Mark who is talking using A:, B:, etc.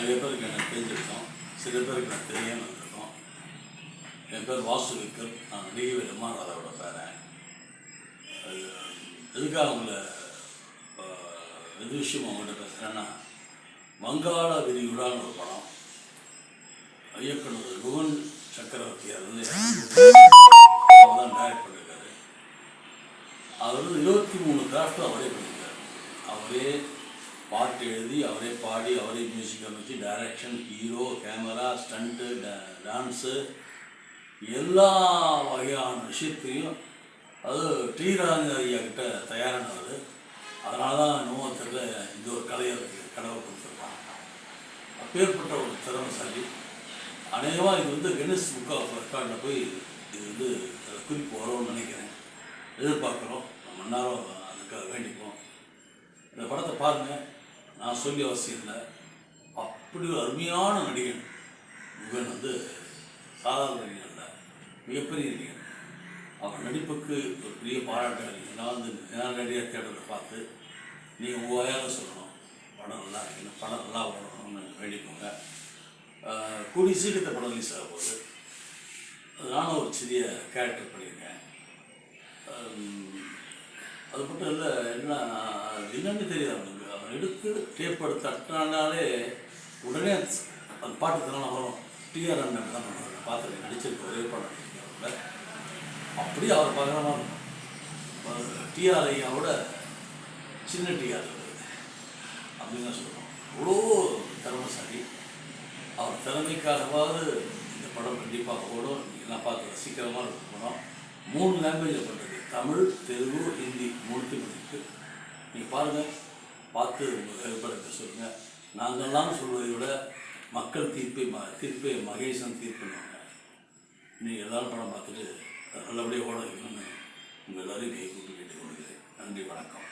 A: நிறைய பேருக்கு எனக்கு தெரிஞ்சிருக்கோம், சில பேருக்கு எனக்கு தெரியாமல் இருந்திருக்கோம். என் பேர் வாசு விக்கல், நான் நடிகை எம்ஆர் பேரன். எதுக்காக அவங்கள எது விஷயம் அவங்கள்ட்ட பேசுகிறேன்னா, வங்காள விரிகுடான்னு ஒரு படம் இயக்குனர் குகன் சக்கரவர்த்தியார் அவர் தான் டைரக்ட் பண்ணியிருக்காரு. அவர் 23 கிராஃப்ட்டும் அவரே பண்ணியிருக்காரு. அவரே பாட்டு எழுதி, அவரே பாடி, அவரே மியூசிக் அமைச்சு, direction, hero, camera, stunt, dance, எல்லா வகையான விஷயத்தையும் அது டி ராஜேந்திர ஐயா கிட்ட தயாரானவர். அதனால தான் நோக்கத்தில் இந்த ஒரு கலையை கடவுள் கொடுத்துருக்காங்க. அப்பேற்பட்ட ஒரு திறமைசாலி. அநேகமாக இது கின்னஸ் புக் ஆஃப் ரெக்கார்டில் போய் இது குறிப்பு வரும்னு நினைக்கிறேன், எதிர்பார்க்குறோம். நம்ம எல்லாரும் அதுக்காக வேண்டிப்போம். இந்த படத்தை பாருங்கள், நான் சொல்லி அவசியம் இல்லை. அப்படி ஒரு அருமையான நடிகன் முகன் சாதாரண நடிகன் இல்லை, மிகப்பெரிய நடிகன். அவர் நடிப்புக்கு ஒரு பெரிய பாராட்டுகள். நான் நடிகர் தேட்டரை பார்த்து நீங்கள் உங்கள் வாயால் சொல்லணும், படம் நல்லா இருக்கணும், படம் நல்லா ஓடணும்னு வேண்டிக்கோங்க. கூடிய சீக்கிரத்தை படம் ரிலீஸ் ஆக போகுது. நானும் ஒரு சிறிய கேரக்டர் பண்ணியிருக்கேன். அது மட்டும் இல்லை, என்னன்னு தெரியாது அவனுக்கு. அவன் எடுத்து டேப் எடுத்து தட்டினாலே உடனே அந்த பாட்டு தரலாம் வரும். டிஆர் அண்ணன் தான் பண்ணுவாங்க, பார்த்துருக்கேன், நடிச்சிருக்க ஒரே படம் அவங்கள. அப்படியே அவர் பகரமாக இருக்கும். டிஆர் ஐயாவோட சின்ன டிஆர் அப்படின்னு தான் சொல்லுவோம். அவ்வளோ திறமைசாலி. அவர் திறமைக்காகவாவது இந்த படம் கண்டிப்பாக ஓடும். எல்லாம் பார்த்து ரசிக்கிறமாக இருக்கும் படம். 3 லாங்குவேஜில் பண்ணுறது, தமிழ், தெலுங்கு, ஹிந்தி 3 இருக்குது. நீங்கள் பாருங்கள், பார்த்து உங்கள் வேறுபாடு சொல்லுங்கள். நாங்கள்லாம் சொல்வதை விட மக்கள் தீர்ப்பை மகேசன் தீர்ப்புனாங்க. நீங்கள் எல்லாரும் படம் பார்த்துட்டு நல்லபடியாக ஓட வைக்கணும்னு உங்கள் எல்லோரையும் கை கூப்பி கேட்டுக்கொள்கிறேன். நன்றி, வணக்கம்.